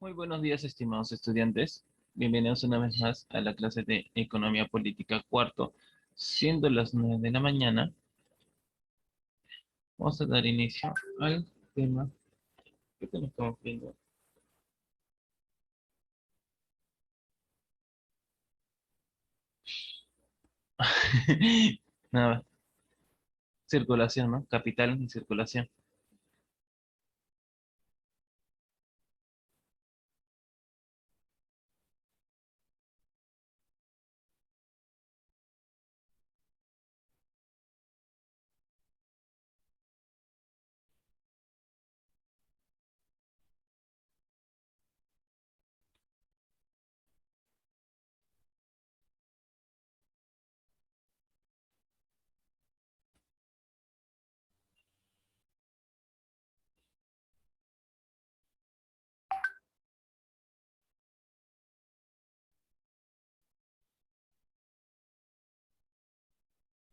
Muy buenos días, estimados estudiantes. Bienvenidos una vez más a la clase de Economía Política cuarto. Siendo las 9 de la mañana, vamos a dar inicio al tema que estamos viendo. Nada, circulación, ¿no? Capital y circulación.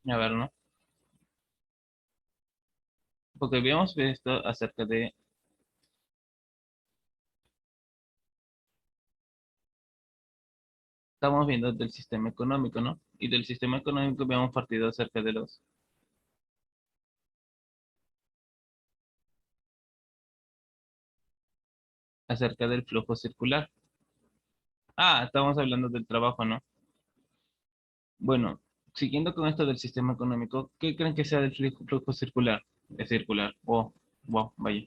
A ver, ¿no? Porque habíamos visto acerca de, estamos viendo del sistema económico, ¿no? Y del sistema económico habíamos partido acerca de acerca del flujo circular. Ah, estamos hablando del trabajo, ¿no? Bueno, siguiendo con esto del sistema económico, ¿qué creen que sea del flujo circular? Es circular. Oh, wow, vaya.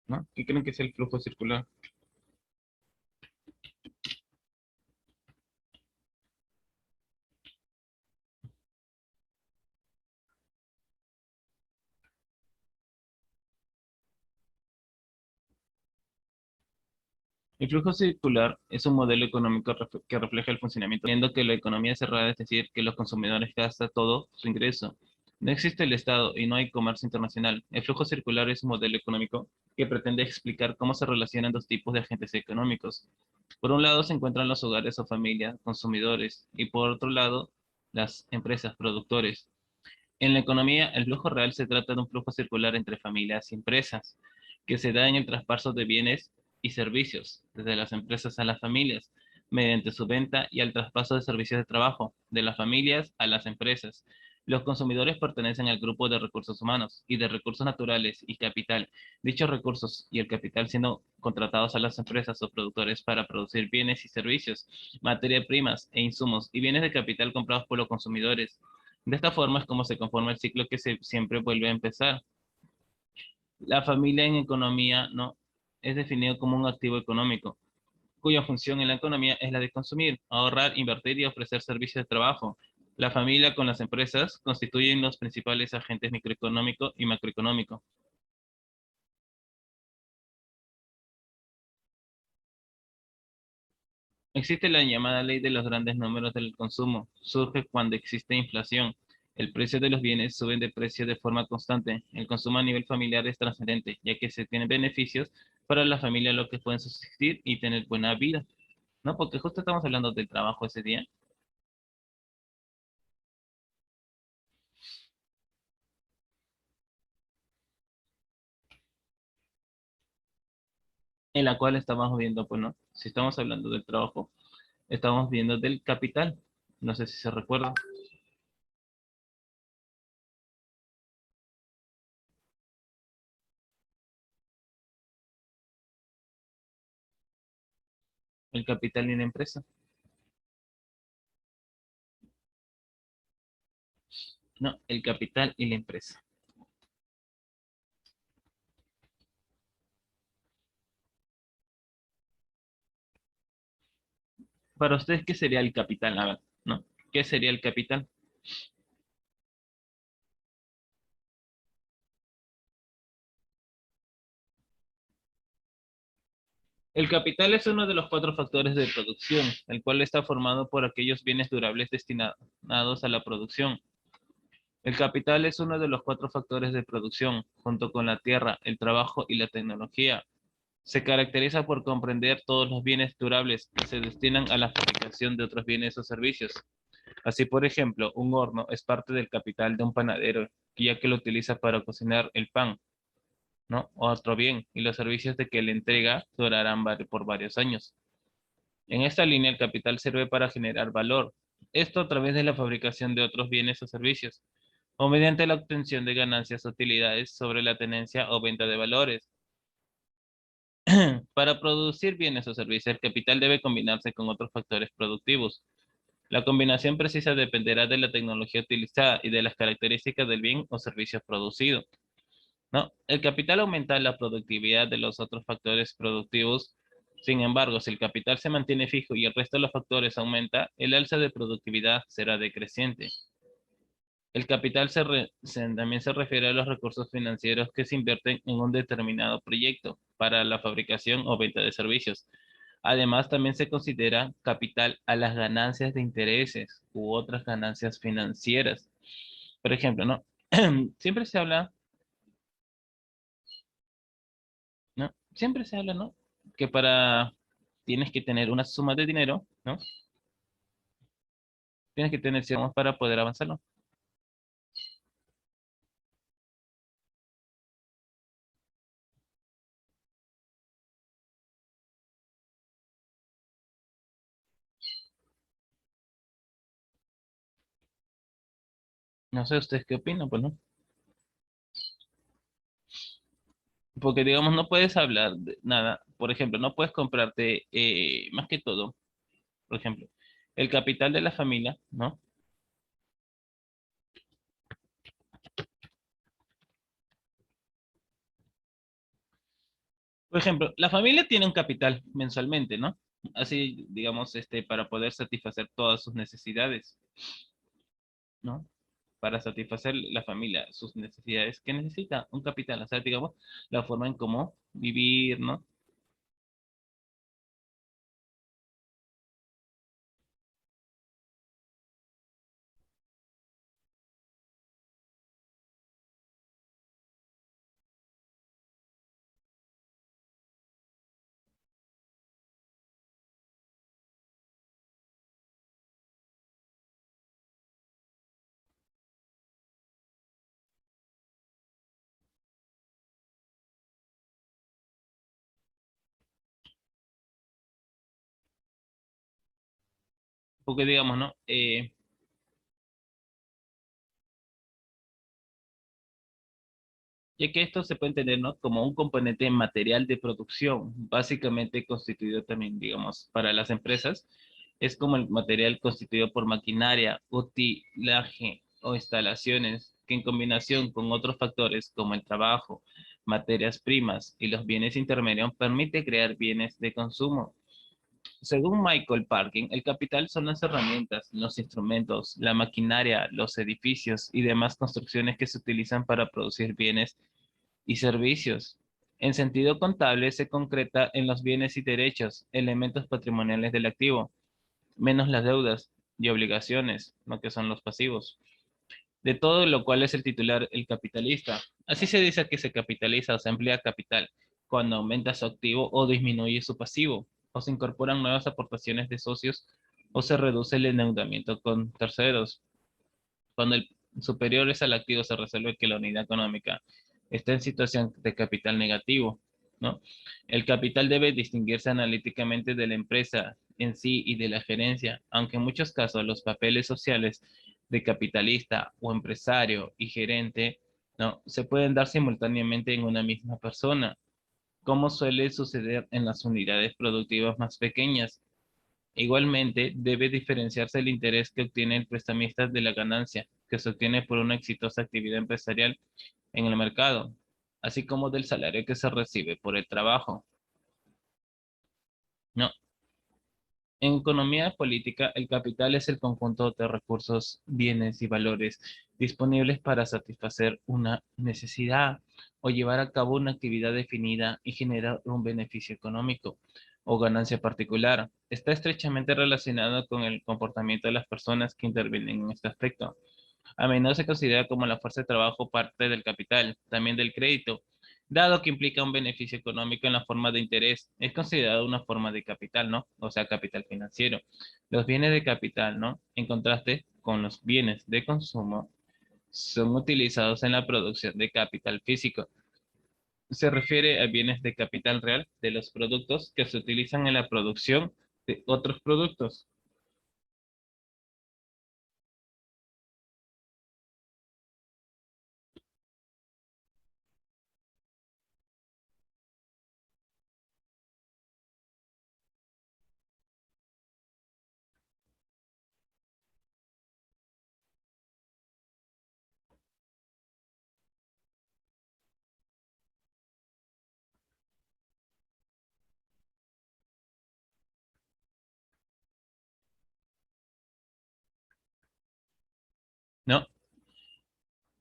¿No? ¿Qué creen que sea el flujo circular? El flujo circular es un modelo económico que refleja el funcionamiento, viendo que la economía es cerrada, es decir, que los consumidores gastan todo su ingreso. No existe el Estado y no hay comercio internacional. El flujo circular es un modelo económico que pretende explicar cómo se relacionan dos tipos de agentes económicos. Por un lado se encuentran los hogares o familias, consumidores, y por otro lado, las empresas, productores. En la economía, el flujo real se trata de un flujo circular entre familias y empresas, que se da en el traspaso de bienes y servicios, desde las empresas a las familias, mediante su venta y al traspaso de servicios de trabajo, de las familias a las empresas. Los consumidores pertenecen al grupo de recursos humanos y de recursos naturales y capital. Dichos recursos y el capital siendo contratados a las empresas o productores para producir bienes y servicios, materia primas e insumos y bienes de capital comprados por los consumidores. De esta forma es como se conforma el ciclo que siempre vuelve a empezar. La familia en economía no es definido como un activo económico, cuya función en la economía es la de consumir, ahorrar, invertir y ofrecer servicios de trabajo. La familia con las empresas constituyen los principales agentes microeconómico y macroeconómico. Existe la llamada ley de los grandes números del consumo. Surge cuando existe inflación. El precio de los bienes sube de precio de forma constante. El consumo a nivel familiar es trascendente, ya que se tienen beneficios para la familia, lo que pueden subsistir y tener buena vida. ¿No? Porque justo estamos hablando del trabajo ese día, en la cual estamos viendo, pues no, si estamos hablando del trabajo, estamos viendo del capital. No sé si se recuerda. El capital y la empresa. No, el capital y la empresa. Para ustedes, ¿qué sería el capital? A ver, ¿no? ¿Qué sería el capital? El capital es uno de los cuatro factores de producción, el cual está formado por aquellos bienes durables destinados a la producción. El capital es uno de los cuatro factores de producción, junto con la tierra, el trabajo y la tecnología. Se caracteriza por comprender todos los bienes durables que se destinan a la fabricación de otros bienes o servicios. Así, por ejemplo, un horno es parte del capital de un panadero ya que lo utiliza para cocinar el pan, ¿no? Otro bien, y los servicios de que le entrega durarán por varios años. En esta línea, el capital sirve para generar valor, esto a través de la fabricación de otros bienes o servicios, o mediante la obtención de ganancias o utilidades sobre la tenencia o venta de valores. Para producir bienes o servicios, el capital debe combinarse con otros factores productivos. La combinación precisa dependerá de la tecnología utilizada y de las características del bien o servicio producido, ¿no? El capital aumenta la productividad de los otros factores productivos. Sin embargo, si el capital se mantiene fijo y el resto de los factores aumenta, el alza de productividad será decreciente. El capital también se refiere a los recursos financieros que se invierten en un determinado proyecto para la fabricación o venta de servicios. Además, también se considera capital a las ganancias de intereses u otras ganancias financieras. Por ejemplo, ¿no? Siempre se habla, ¿no? Siempre se habla, ¿no? Que tienes que tener una suma de dinero, ¿no? Tienes que tener ciertos para poder avanzar, ¿no? No sé ustedes qué opinan, pues, ¿no? Porque, digamos, no puedes hablar de nada. Por ejemplo, no puedes comprarte, más que todo, por ejemplo, el capital de la familia, ¿no? Por ejemplo, la familia tiene un capital mensualmente, ¿no? Así, digamos, para poder satisfacer todas sus necesidades, ¿no? Para satisfacer la familia sus necesidades, ¿qué necesita? Un capital, o sea, digamos, la forma en cómo vivir, ¿no? Porque, digamos, ¿no? Ya que esto se puede entender, ¿no? Como un componente material de producción, básicamente constituido también, digamos, para las empresas, es como el material constituido por maquinaria, utilaje o instalaciones que en combinación con otros factores como el trabajo, materias primas y los bienes intermedios permite crear bienes de consumo. Según Michael Parkin, el capital son las herramientas, los instrumentos, la maquinaria, los edificios y demás construcciones que se utilizan para producir bienes y servicios. En sentido contable, se concreta en los bienes y derechos, elementos patrimoniales del activo, menos las deudas y obligaciones, lo que son los pasivos. De todo lo cual es el titular el capitalista. Así se dice que se capitaliza o se emplea capital cuando aumenta su activo o disminuye su pasivo, o se incorporan nuevas aportaciones de socios o se reduce el endeudamiento con terceros. Cuando el superior es al activo, se resuelve que la unidad económica está en situación de capital negativo, ¿no? El capital debe distinguirse analíticamente de la empresa en sí y de la gerencia, aunque en muchos casos los papeles sociales de capitalista o empresario y gerente, ¿no? Se pueden dar simultáneamente en una misma persona, como suele suceder en las unidades productivas más pequeñas. Igualmente, debe diferenciarse el interés que obtiene el prestamista de la ganancia que se obtiene por una exitosa actividad empresarial en el mercado, así como del salario que se recibe por el trabajo. No, en economía política, el capital es el conjunto de recursos, bienes y valores disponibles para satisfacer una necesidad o llevar a cabo una actividad definida y generar un beneficio económico o ganancia particular. Está estrechamente relacionado con el comportamiento de las personas que intervienen en este aspecto. A menudo se considera como la fuerza de trabajo parte del capital, también del crédito, dado que implica un beneficio económico en la forma de interés. Es considerado una forma de capital, ¿no? O sea, capital financiero. Los bienes de capital, ¿no? En contraste con los bienes de consumo, son utilizados en la producción de capital físico. Se refiere a bienes de capital real de los productos que se utilizan en la producción de otros productos. ¿No?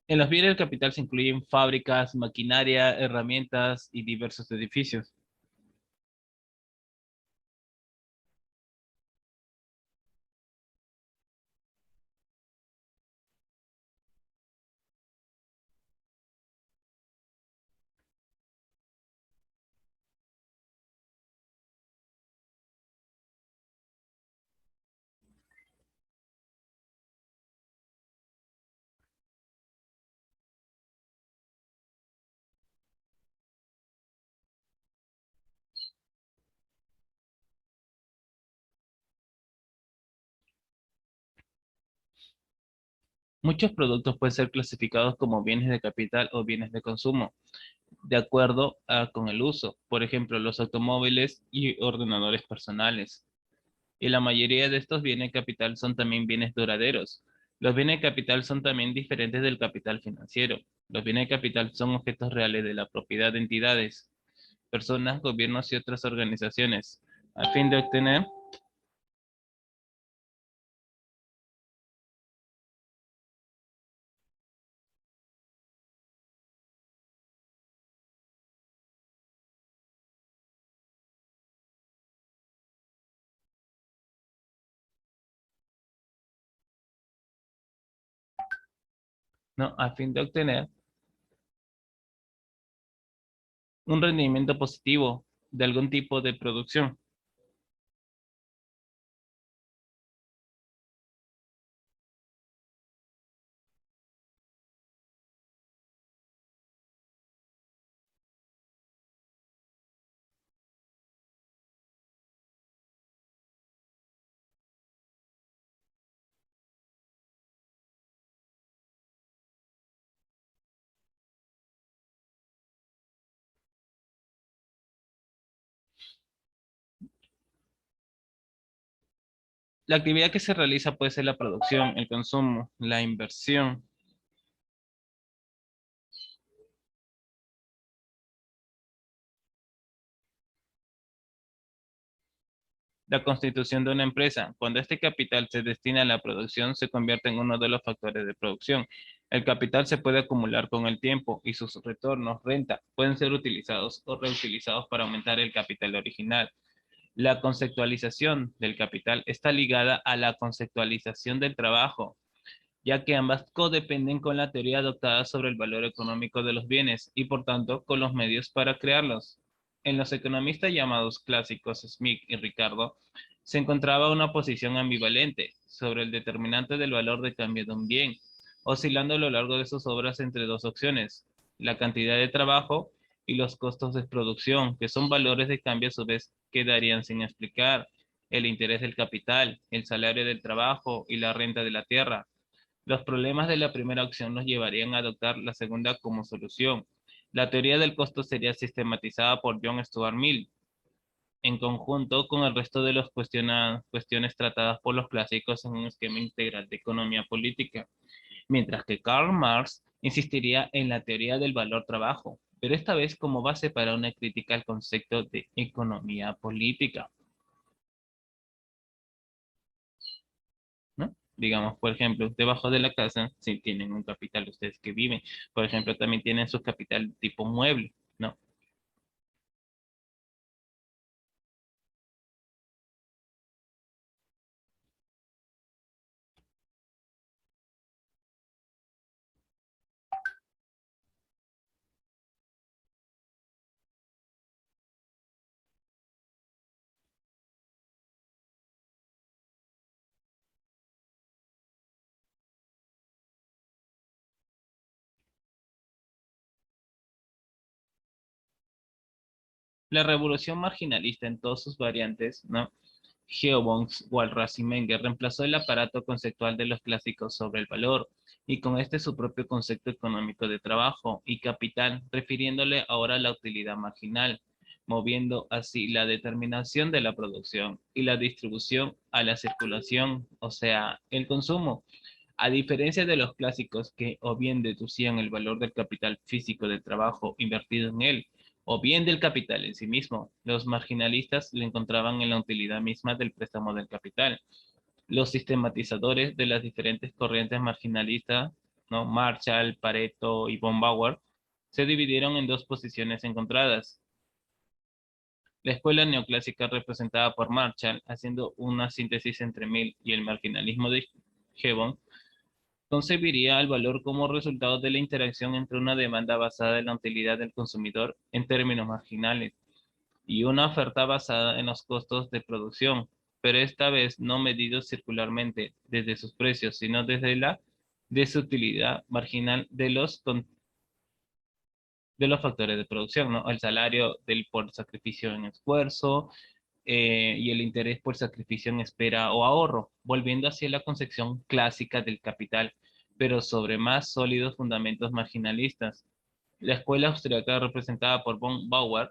En los bienes del capital se incluyen fábricas, maquinaria, herramientas y diversos edificios. Muchos productos pueden ser clasificados como bienes de capital o bienes de consumo, de acuerdo con el uso. Por ejemplo, los automóviles y ordenadores personales. Y la mayoría de estos bienes de capital son también bienes duraderos. Los bienes de capital son también diferentes del capital financiero. Los bienes de capital son objetos reales de la propiedad de entidades, personas, gobiernos y otras organizaciones, a fin de obtener. ¿No? A fin de obtener un rendimiento positivo de algún tipo de producción. La actividad que se realiza puede ser la producción, el consumo, la inversión, la constitución de una empresa. Cuando este capital se destina a la producción, se convierte en uno de los factores de producción. El capital se puede acumular con el tiempo y sus retornos, renta, pueden ser utilizados o reutilizados para aumentar el capital original. La conceptualización del capital está ligada a la conceptualización del trabajo, ya que ambas codependen con la teoría adoptada sobre el valor económico de los bienes y por tanto con los medios para crearlos. En los economistas llamados clásicos Smith y Ricardo se encontraba una posición ambivalente sobre el determinante del valor de cambio de un bien, oscilando a lo largo de sus obras entre dos opciones, la cantidad de trabajo y los costos de producción, que son valores de cambio a su vez quedarían sin explicar, el interés del capital, el salario del trabajo y la renta de la tierra. Los problemas de la primera opción nos llevarían a adoptar la segunda como solución. La teoría del costo sería sistematizada por John Stuart Mill, en conjunto con el resto de las cuestiones tratadas por los clásicos en un esquema integral de economía política, mientras que Karl Marx insistiría en la teoría del valor trabajo, pero esta vez como base para una crítica al concepto de economía política, ¿no? Digamos, por ejemplo, debajo de la casa, si tienen un capital ustedes que viven, por ejemplo, también tienen su capital tipo mueble, ¿no? La revolución marginalista en todas sus variantes, ¿no? Geobongs, Walras y Menger reemplazó el aparato conceptual de los clásicos sobre el valor y con este su propio concepto económico de trabajo y capital, refiriéndole ahora a la utilidad marginal, moviendo así la determinación de la producción y la distribución a la circulación, o sea, el consumo. A diferencia de los clásicos que o bien deducían el valor del capital físico del trabajo invertido en él, o bien del capital en sí mismo, los marginalistas lo encontraban en la utilidad misma del préstamo del capital. Los sistematizadores de las diferentes corrientes marginalistas, ¿no? Marshall, Pareto y von Bauer, se dividieron en dos posiciones encontradas. La escuela neoclásica representada por Marshall, haciendo una síntesis entre Mill y el marginalismo de Gibbon, concebiría el valor como resultado de la interacción entre una demanda basada en la utilidad del consumidor en términos marginales y una oferta basada en los costos de producción, pero esta vez no medidos circularmente desde sus precios, sino desde la desutilidad marginal de los factores de producción, ¿no? El salario del por sacrificio en esfuerzo, y el interés por sacrificio en espera o ahorro, volviendo así a la concepción clásica del capital, pero sobre más sólidos fundamentos marginalistas. La escuela austríaca representada por von Bauer,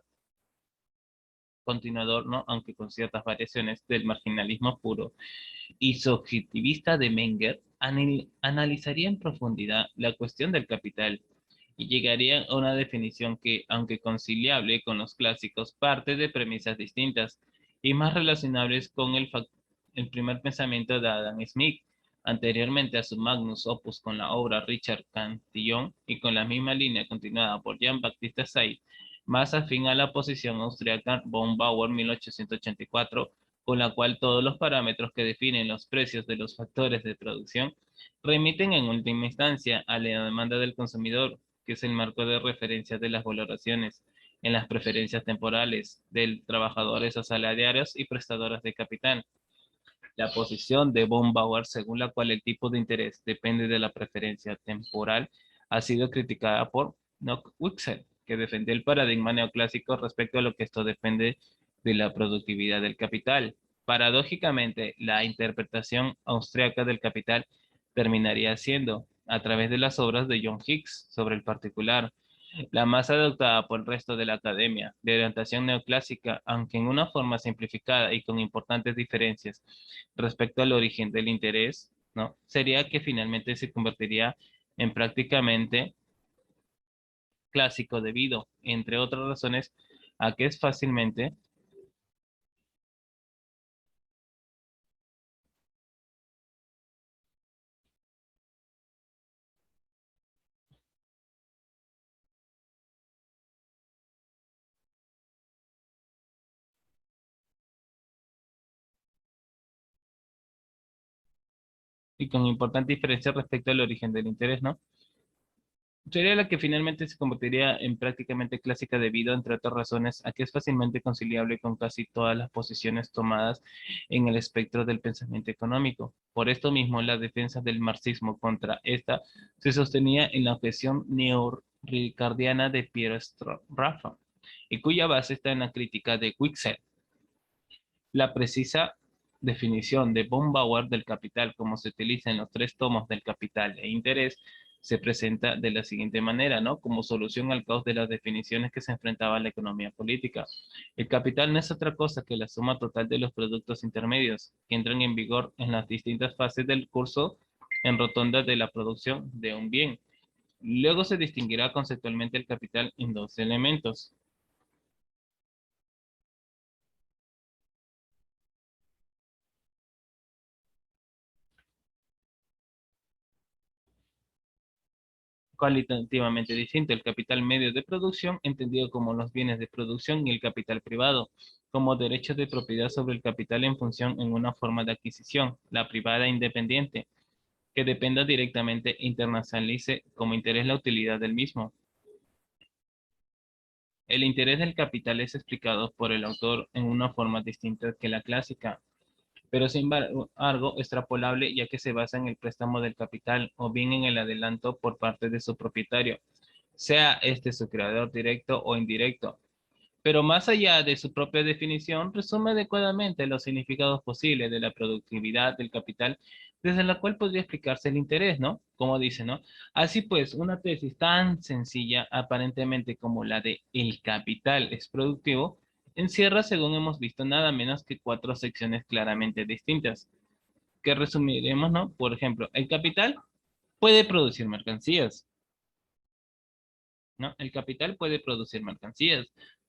continuador, ¿no? Aunque con ciertas variaciones del marginalismo puro, y subjetivista de Menger, analizaría en profundidad la cuestión del capital y llegaría a una definición que, aunque conciliable con los clásicos, parte de premisas distintas y más relacionables con el primer pensamiento de Adam Smith, anteriormente a su magnus opus con la obra Richard Cantillon y con la misma línea continuada por Jean-Baptiste Say, más afín a la posición austriaca von Bauer 1884, con la cual todos los parámetros que definen los precios de los factores de producción remiten en última instancia a la demanda del consumidor, que es el marco de referencia de las valoraciones en las preferencias temporales de trabajadores asalariados y prestadores de capital. La posición de von Bauer, según la cual el tipo de interés depende de la preferencia temporal, ha sido criticada por Nock Wixel, que defendió el paradigma neoclásico respecto a lo que esto depende de la productividad del capital. Paradójicamente, la interpretación austriaca del capital terminaría siendo, a través de las obras de John Hicks sobre el particular, la más adoptada por el resto de la academia, de orientación neoclásica, aunque en una forma simplificada y con importantes diferencias respecto al origen del interés, ¿no? Sería que finalmente se convertiría en prácticamente clásico debido, entre otras razones, a que es fácilmente y con importante diferencia respecto al origen del interés, ¿no? Sería la que finalmente se convertiría en prácticamente clásica debido, entre otras razones, a que es fácilmente conciliable con casi todas las posiciones tomadas en el espectro del pensamiento económico. Por esto mismo, la defensa del marxismo contra esta se sostenía en la objeción neorricardiana de Piero Raffa, y cuya base está en la crítica de Wixell. La precisa definición de von Bauer del capital, como se utiliza en los tres tomos del Capital e Interés, se presenta de la siguiente manera, ¿no? Como solución al caos de las definiciones que se enfrentaba a la economía política. El capital no es otra cosa que la suma total de los productos intermedios que entran en vigor en las distintas fases del curso en rotonda de la producción de un bien. Luego se distinguirá conceptualmente el capital en dos elementos: cualitativamente distinto: el capital medio de producción, entendido como los bienes de producción, y el capital privado, como derechos de propiedad sobre el capital en función en una forma de adquisición, la privada independiente, que dependa directamente e internacionalice como interés la utilidad del mismo. El interés del capital es explicado por el autor en una forma distinta que la clásica, pero sin embargo extrapolable, ya que se basa en el préstamo del capital o bien en el adelanto por parte de su propietario, sea este su creador directo o indirecto. pero más allá de su propia definición, resume adecuadamente los significados posibles de la productividad del capital, desde la cual podría explicarse el interés, ¿no? Como dice, ¿no? Así pues, una tesis tan sencilla aparentemente como la de el capital es productivo, encierra, según hemos visto, nada menos que cuatro secciones claramente distintas, que resumiremos, ¿no? Por ejemplo, el capital puede producir mercancías, ¿no? El capital puede producir mercancías.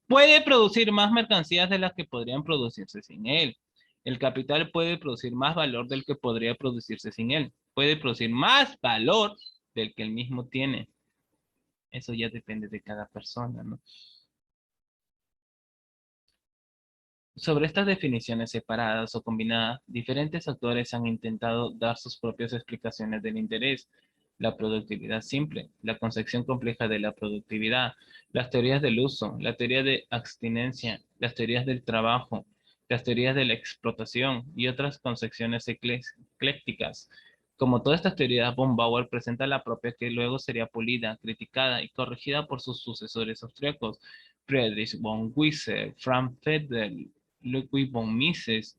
Puede producir más mercancías de las que podrían producirse sin él. El capital puede producir más valor del que podría producirse sin él. Puede producir más valor del que él mismo tiene. Eso ya depende de cada persona, ¿no? Sobre estas definiciones separadas o combinadas, diferentes autores han intentado dar sus propias explicaciones del interés, la productividad simple, la concepción compleja de la productividad, las teorías del uso, la teoría de abstinencia, las teorías del trabajo, las teorías de la explotación y otras concepciones eclécticas. Como todas estas teorías, von Bauer presenta la propia que luego sería pulida, criticada y corregida por sus sucesores austríacos, Friedrich von Wieser, Frank Fedel, Ludwig von Mises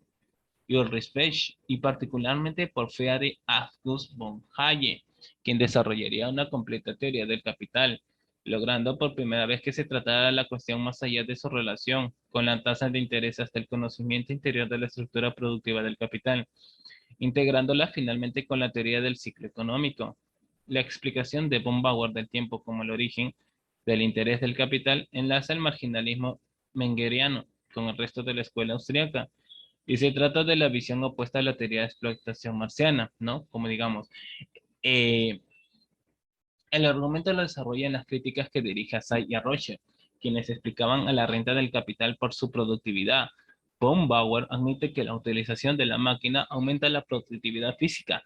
y Ulrich Beck, y particularmente por Friedrich August von Hayek, quien desarrollaría una completa teoría del capital, logrando por primera vez que se tratara la cuestión más allá de su relación con la tasa de interés hasta el conocimiento interior de la estructura productiva del capital, integrándola finalmente con la teoría del ciclo económico. La explicación de von Bauer del tiempo como el origen del interés del capital enlaza el marginalismo mengeriano con el resto de la escuela austríaca. Y se trata de la visión opuesta a la teoría de explotación marciana, ¿no? Como digamos, eh, el argumento lo desarrolla en las críticas que dirige a Say y a Roche, quienes explicaban a la renta del capital por su productividad. Von Bauer admite que la utilización de la máquina aumenta la productividad física,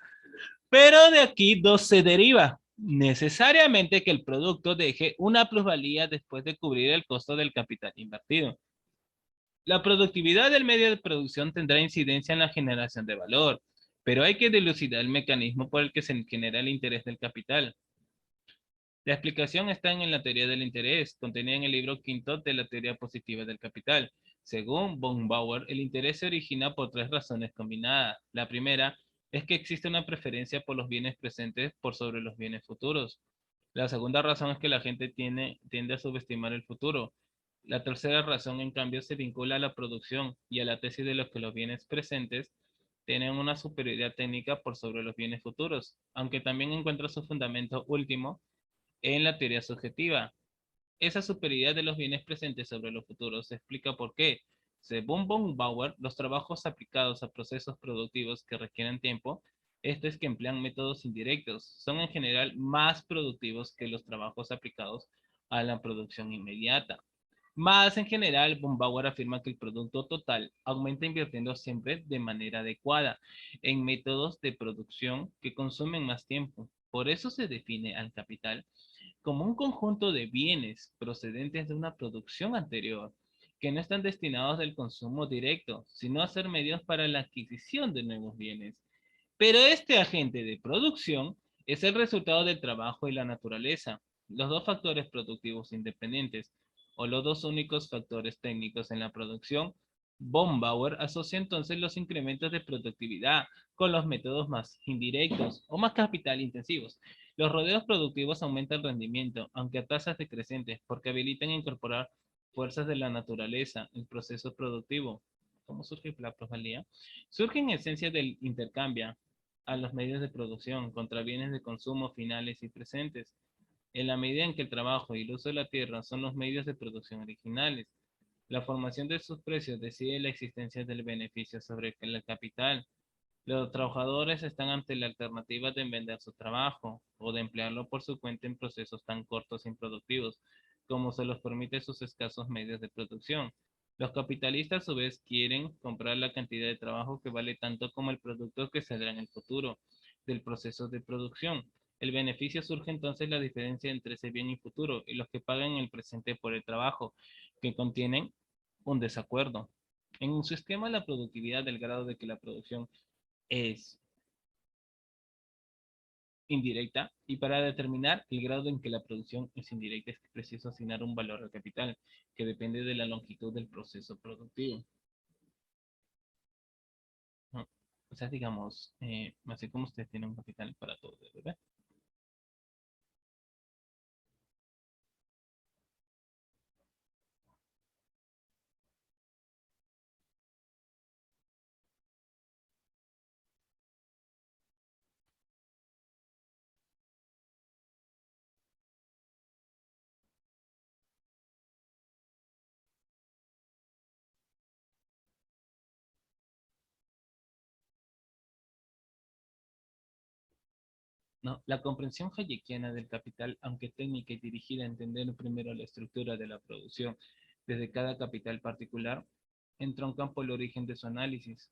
pero de aquí dos se deriva necesariamente que el producto deje una plusvalía después de cubrir el costo del capital invertido. La productividad del medio de producción tendrá incidencia en la generación de valor, pero hay que dilucidar el mecanismo por el que se genera el interés del capital. La explicación está en la teoría del interés, contenida en el libro quinto de la teoría positiva del capital. Según von Bauer, el interés se origina por tres razones combinadas. La primera es que existe una preferencia por los bienes presentes por sobre los bienes futuros. La segunda razón es que la gente tiende a subestimar el futuro. La tercera razón, en cambio, se vincula a la producción y a la tesis de los que los bienes presentes tienen una superioridad técnica por sobre los bienes futuros, aunque también encuentra su fundamento último en la teoría subjetiva. Esa superioridad de los bienes presentes sobre los futuros se explica por qué, según von Bauer, los trabajos aplicados a procesos productivos que requieren tiempo, esto es que emplean métodos indirectos, son en general más productivos que los trabajos aplicados a la producción inmediata. Más en general, von Bauer afirma que el producto total aumenta invirtiendo siempre de manera adecuada en métodos de producción que consumen más tiempo. Por eso se define al capital como un conjunto de bienes procedentes de una producción anterior, que no están destinados al consumo directo, sino a ser medios para la adquisición de nuevos bienes. Pero este agente de producción es el resultado del trabajo y la naturaleza, los dos factores productivos independientes, o los dos únicos factores técnicos en la producción. Von Bauer asocia entonces los incrementos de productividad con los métodos más indirectos o más capital intensivos. Los rodeos productivos aumentan el rendimiento, aunque a tasas decrecientes, porque habilitan a incorporar fuerzas de la naturaleza, el proceso productivo. ¿Cómo surge la plusvalía? Surge en esencia del intercambio a los medios de producción contra bienes de consumo finales y presentes, en la medida en que el trabajo y el uso de la tierra son los medios de producción originales. La formación de sus precios decide la existencia del beneficio sobre el capital. Los trabajadores están ante la alternativa de vender su trabajo o de emplearlo por su cuenta en procesos tan cortos e improductivos como se los permite sus escasos medios de producción. Los capitalistas a su vez quieren comprar la cantidad de trabajo que vale tanto como el producto que saldrá en el futuro del proceso de producción. El beneficio surge entonces la diferencia entre ese bien y futuro y los que pagan el presente por el trabajo, que contienen un desacuerdo. En su esquema, la productividad del grado de que la producción es indirecta, y para determinar el grado en que la producción es indirecta es preciso asignar un valor al capital, que depende de la longitud del proceso productivo. ¿No? O sea, digamos, así como usted tiene un capital para todo, ¿verdad? ¿No? La comprensión hayekiana del capital, aunque técnica y dirigida a entender primero la estructura de la producción desde cada capital particular, entroncan por el origen de su análisis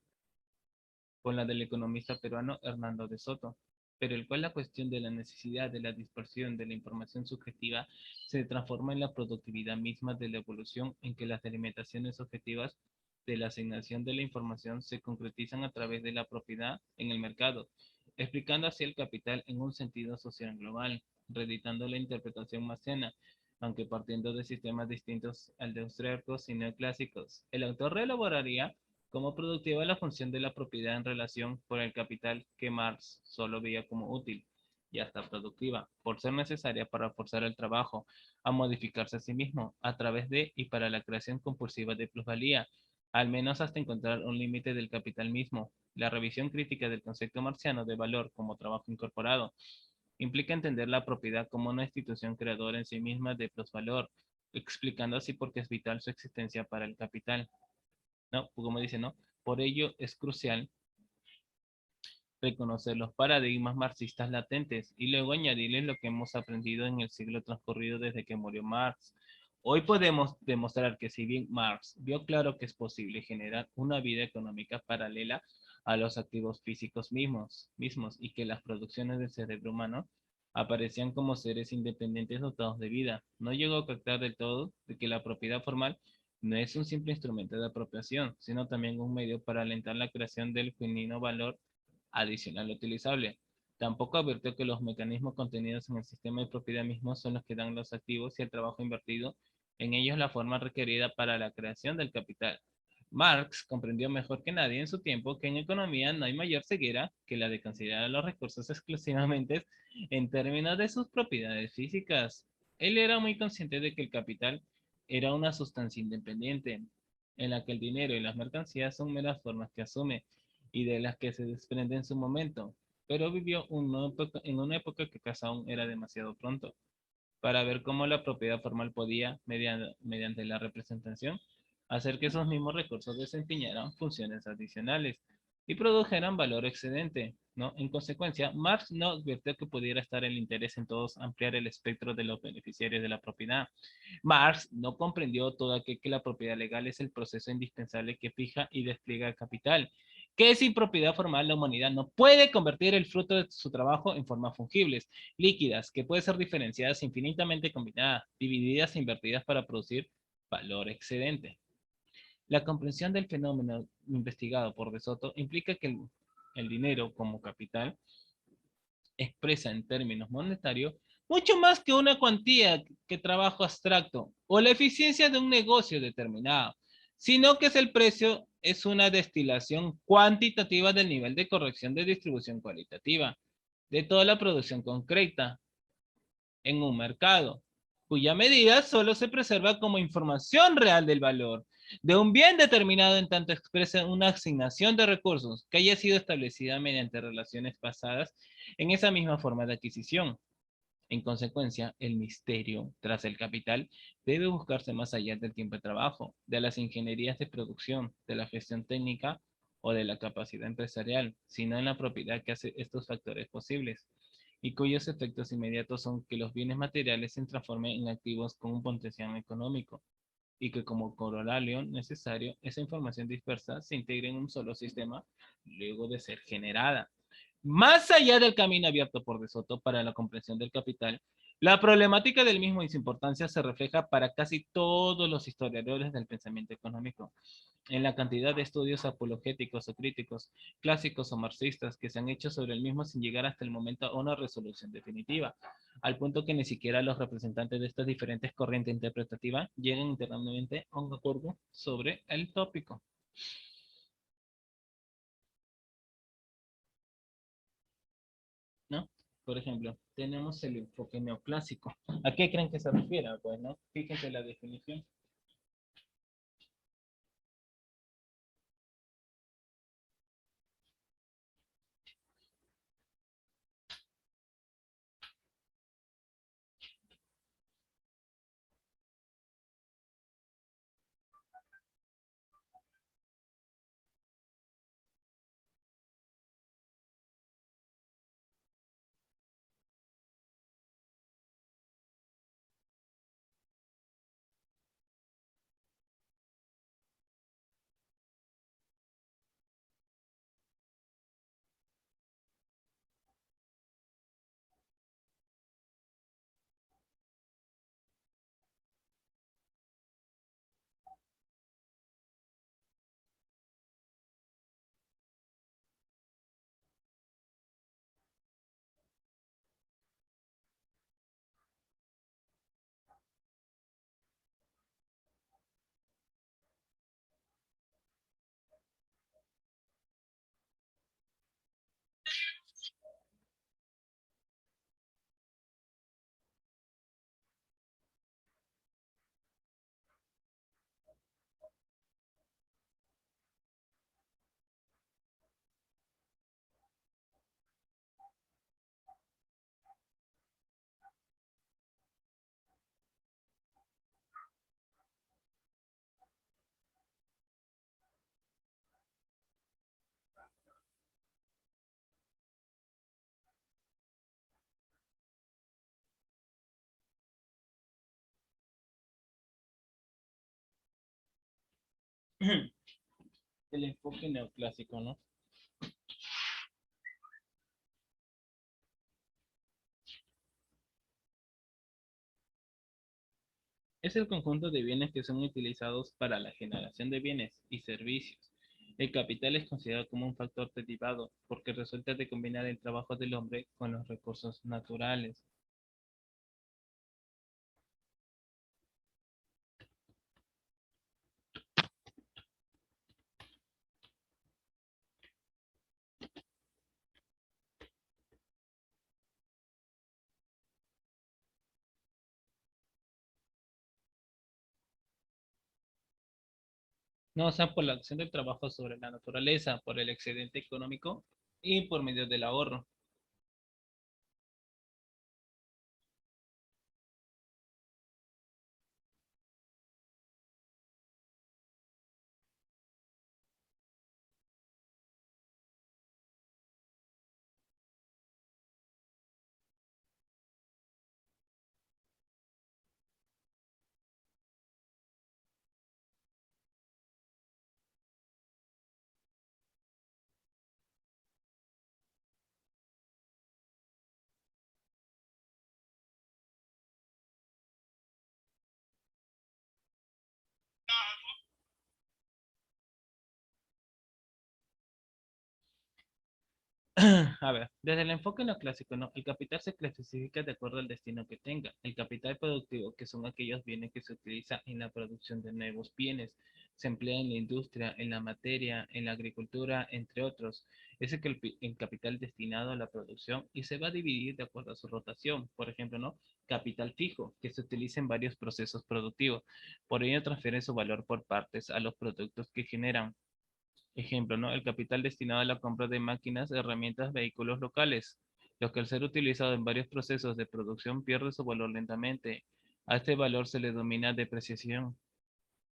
con la del economista peruano Hernando de Soto, pero el cual la cuestión de la necesidad de la dispersión de la información subjetiva se transforma en la productividad misma de la evolución en que las delimitaciones objetivas de la asignación de la información se concretizan a través de la propiedad en el mercado, explicando así el capital en un sentido social global, reeditando la interpretación marciana, aunque partiendo de sistemas distintos al de austríacos y neoclásicos. El autor reelaboraría como productiva la función de la propiedad en relación con el capital que Marx solo veía como útil y hasta productiva, por ser necesaria para forzar el trabajo a modificarse a sí mismo a través de y para la creación compulsiva de plusvalía, al menos hasta encontrar un límite del capital mismo. La revisión crítica del concepto marxiano de valor como trabajo incorporado implica entender la propiedad como una institución creadora en sí misma de plusvalor, explicando así por qué es vital su existencia para el capital. ¿No? Como dice, ¿no? Por ello es crucial reconocer los paradigmas marxistas latentes y luego añadirles lo que hemos aprendido en el siglo transcurrido desde que murió Marx. Hoy podemos demostrar que si bien Marx vio claro que es posible generar una vida económica paralela a los activos físicos mismos y que las producciones del cerebro humano aparecían como seres independientes dotados de vida, no llegó a captar del todo de que la propiedad formal no es un simple instrumento de apropiación, sino también un medio para alentar la creación del genuino valor adicional utilizable. Tampoco advirtió que los mecanismos contenidos en el sistema de propiedad mismo son los que dan los activos y el trabajo invertido en ellos la forma requerida para la creación del capital. Marx comprendió mejor que nadie en su tiempo que en economía no hay mayor ceguera que la de considerar los recursos exclusivamente en términos de sus propiedades físicas. Él era muy consciente de que el capital era una sustancia independiente, en la que el dinero y las mercancías son meras formas que asume y de las que se desprende en su momento, pero vivió en una época que quizá aún era demasiado pronto para ver cómo la propiedad formal podía, mediante la representación, hacer que esos mismos recursos desempeñaran funciones adicionales y produjeran valor excedente, ¿no? En consecuencia, Marx no advirtió que pudiera estar el interés en todos ampliar el espectro de los beneficiarios de la propiedad. Marx no comprendió todo aquel que la propiedad legal es el proceso indispensable que fija y despliega el capital, que sin propiedad formal la humanidad no puede convertir el fruto de su trabajo en formas fungibles, líquidas, que pueden ser diferenciadas infinitamente combinadas, divididas e invertidas para producir valor excedente. La comprensión del fenómeno investigado por De Soto implica que el dinero como capital expresa en términos monetarios mucho más que una cuantía que trabajo abstracto o la eficiencia de un negocio determinado, sino que es el precio, es una destilación cuantitativa del nivel de corrección de distribución cualitativa de toda la producción concreta en un mercado, cuya medida solo se preserva como información real del valor de un bien determinado en tanto expresa una asignación de recursos que haya sido establecida mediante relaciones basadas en esa misma forma de adquisición. En consecuencia, el misterio tras el capital debe buscarse más allá del tiempo de trabajo, de las ingenierías de producción, de la gestión técnica o de la capacidad empresarial, sino en la propiedad que hace estos factores posibles y cuyos efectos inmediatos son que los bienes materiales se transformen en activos con un potencial económico y que como corolario necesario esa información dispersa se integre en un solo sistema luego de ser generada. Más allá del camino abierto por De Soto para la comprensión del capital, La problemática del mismo y su importancia se refleja para casi todos los historiadores del pensamiento económico, en la cantidad de estudios apologéticos o críticos, clásicos o marxistas que se han hecho sobre el mismo sin llegar hasta el momento a una resolución definitiva, al punto que ni siquiera los representantes de estas diferentes corrientes interpretativas llegan internamente a un acuerdo sobre el tópico, ¿no? Por ejemplo, tenemos el enfoque neoclásico. ¿A qué creen que se refiere? Bueno, fíjense la definición. El enfoque neoclásico, ¿no? Es el conjunto de bienes que son utilizados para la generación de bienes y servicios. El capital es considerado como un factor derivado porque resulta de combinar el trabajo del hombre con los recursos naturales. No, o sea, por la acción del trabajo sobre la naturaleza, por el excedente económico y por medio del ahorro. A ver, desde el enfoque neoclásico, ¿no? El capital se clasifica de acuerdo al destino que tenga. El capital productivo, que son aquellos bienes que se utilizan en la producción de nuevos bienes, se emplea en la industria, en la materia, en la agricultura, entre otros. Es el capital destinado a la producción y se va a dividir de acuerdo a su rotación. Por ejemplo, ¿no? Capital fijo, que se utiliza en varios procesos productivos. Por ello transfiere su valor por partes a los productos que generan. Ejemplo, ¿no? El capital destinado a la compra de máquinas, herramientas, vehículos locales, los que al ser utilizado en varios procesos de producción pierde su valor lentamente. A este valor se le denomina depreciación.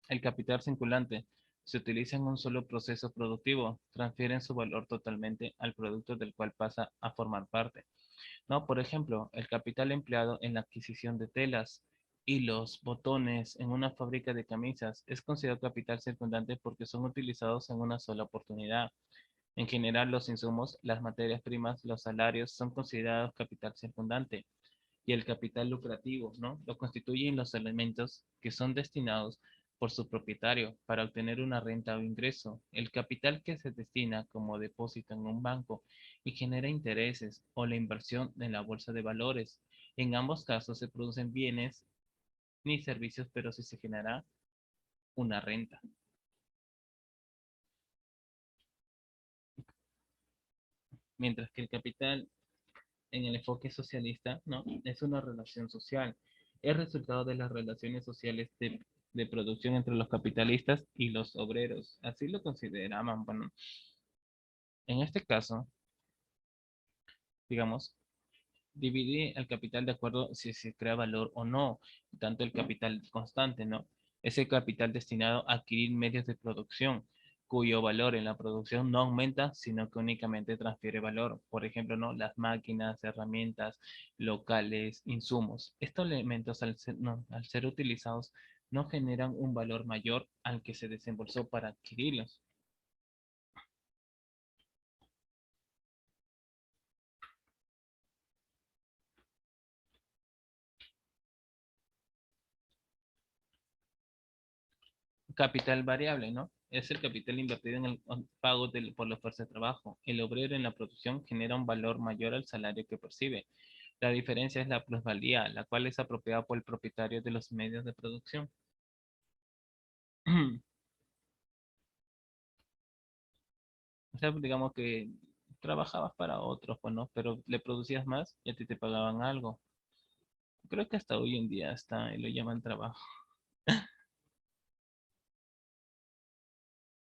El capital circulante se utiliza en un solo proceso productivo, transfieren su valor totalmente al producto del cual pasa a formar parte. ¿No? Por ejemplo, el capital empleado en la adquisición de telas, hilos, botones en una fábrica de camisas es considerado capital circundante porque son utilizados en una sola oportunidad. En general, los insumos, las materias primas, los salarios son considerados capital circundante. y el capital lucrativo, ¿no? Lo constituyen los elementos que son destinados por su propietario para obtener una renta o ingreso. El capital que se destina como depósito en un banco y genera intereses o la inversión en la bolsa de valores. En ambos casos se producen bienes ni servicios, pero sí se genera una renta. Mientras que el capital en el enfoque socialista, ¿no? Es una relación social. Es resultado de las relaciones sociales de producción entre los capitalistas y los obreros. Así lo consideraban. Bueno, en este caso, digamos, divide el capital de acuerdo si se crea valor o no, tanto el capital constante, ¿no? Es el capital destinado a adquirir medios de producción, cuyo valor en la producción no aumenta, sino que únicamente transfiere valor. Por ejemplo, ¿no? Las máquinas, herramientas, locales, insumos. Estos elementos, al ser utilizados, no generan un valor mayor al que se desembolsó para adquirirlos. Capital variable, ¿no? Es el capital invertido en el pago por la fuerza de trabajo. El obrero en la producción genera un valor mayor al salario que percibe. La diferencia es la plusvalía, la cual es apropiada por el propietario de los medios de producción. O sea, digamos que trabajabas para otros, pues, ¿no? Pero le producías más y a ti te pagaban algo. Creo que hasta hoy en día está y lo llaman trabajo.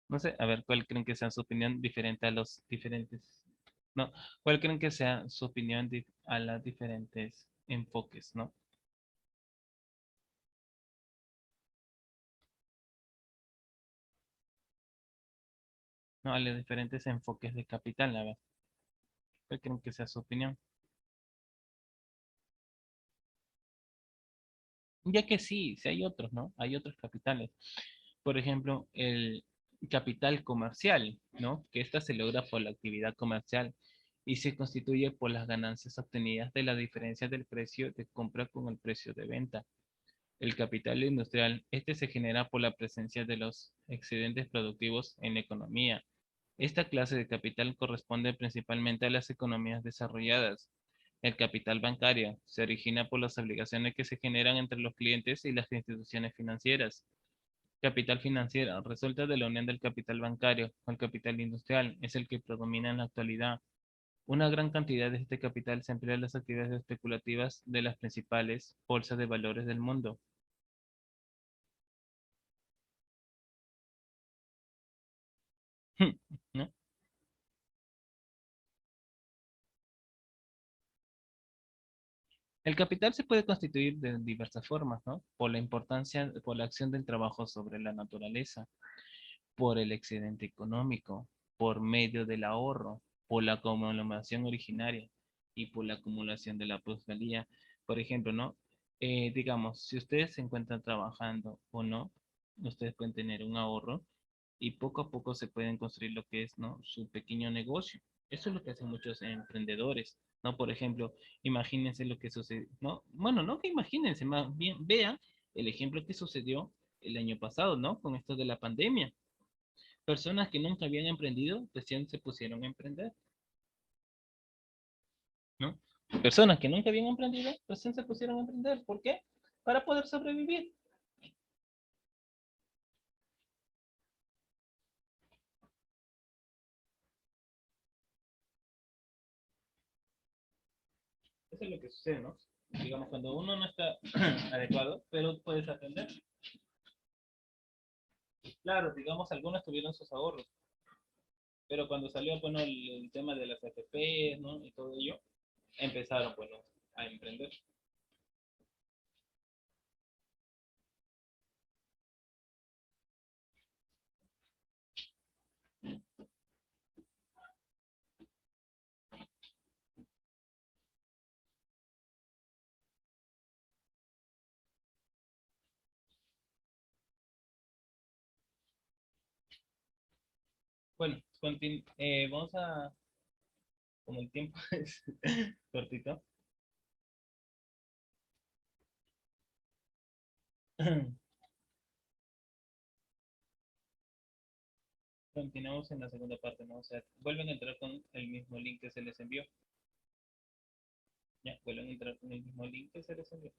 No sé, a ver, ¿cuál creen que sea su opinión diferente a los diferentes? No, ¿cuál creen que sea su opinión a las diferentes enfoques, ¿no? No, a los diferentes enfoques de capital, a ver, ¿cuál creen que sea su opinión? Ya que sí, sí hay otros, ¿no? Hay otros capitales. Por ejemplo, el capital comercial, ¿no? Que esta se logra por la actividad comercial y se constituye por las ganancias obtenidas de la diferencia del precio de compra con el precio de venta. El capital industrial, este se genera por la presencia de los excedentes productivos en la economía. Esta clase de capital corresponde principalmente a las economías desarrolladas. El capital bancario se origina por las obligaciones que se generan entre los clientes y las instituciones financieras. Capital financiero resulta de la unión del capital bancario con el capital industrial, es el que predomina en la actualidad. Una gran cantidad de este capital se emplea en las actividades especulativas de las principales bolsas de valores del mundo. ¿No? El capital se puede constituir de diversas formas, ¿no? Por la importancia, por la acción del trabajo sobre la naturaleza, por el excedente económico, por medio del ahorro, por la acumulación originaria y por la acumulación de la plusvalía. Por ejemplo, ¿no? Digamos, si ustedes se encuentran trabajando o no, ustedes pueden tener un ahorro y poco a poco se pueden construir lo que es, ¿no? Su pequeño negocio. Eso es lo que hacen muchos emprendedores, ¿no? Por ejemplo, imagínense lo que sucedió, ¿no? Bueno, no que imagínense, más bien vean el ejemplo que sucedió el año pasado, ¿no? Con esto de la pandemia. Personas que nunca habían emprendido, recién se pusieron a emprender, ¿no? Personas que nunca habían emprendido, recién se pusieron a emprender. ¿Por qué? Para poder sobrevivir. Eso es lo que sucede, ¿no? Digamos, cuando uno no está adecuado, pero puedes aprender. Claro, digamos, algunos tuvieron sus ahorros, pero cuando salió, bueno, el tema de las AFP, ¿no? Y todo ello, empezaron, bueno, a emprender. Bueno, vamos a, como el tiempo es cortito, Continuamos en la segunda parte, ¿no? O sea, vuelven a entrar con el mismo link que se les envió. Ya, vuelven a entrar con el mismo link que se les envió.